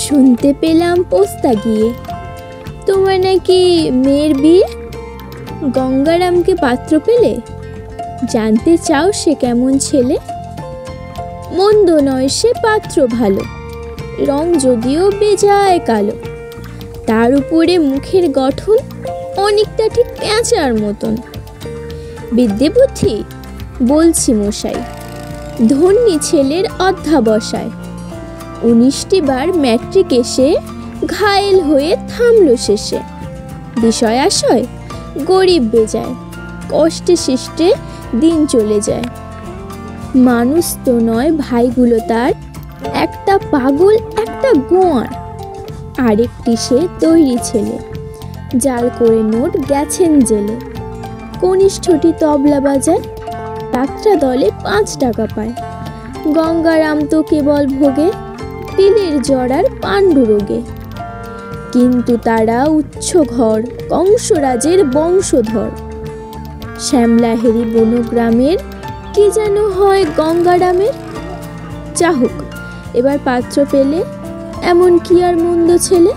শুনতে পেলাম পোস্তা গিয়ে তোমার নাকি মেয়ের বিয়ে। গঙ্গারামকে পাত্র পেলে? জানতে চাও সে কেমন ছেলে? মন্দ নয় সে পাত্র ভালো, রং যদিও বেজায় কালো। তার উপরে মুখের গঠন অনেকটা ঠিক পেঁচার মতন। বিদ্যে বুদ্ধি বলছি মশাই, ধন্যী ছেলের অধ্যাবসায়। 19টি বার ম্যাট্রিক এসে ঘায়েল হয়ে থামল শেষে। বিষয় আশয় গরিব বেজায়, কষ্টে শিষ্টে দিন চলে যায়। মানুষ তো নয় ভাইগুলো তার, একটা পাগল একটা গোয়ার। আরেকটি সে তৈরি ছেলে, জাল করে নোট গেছেন জেলে। কনিষ্ঠটি তবলা বাজায়, যাত্রা দলে 5 টাকা পায়। গঙ্গারাম তো কেবল ভোগে তিলের জড়ার পাণ্ডু রোগে। কিন্তু তারা উচ্চ ঘর, কংসরাজের বংশধর। শ্যামলাহেরি বনগ্রামের কি যেন হয় গঙ্গারামের। যা হোক, এবার পাত্র পেলে, এমন কি আর মন্দ ছেলে।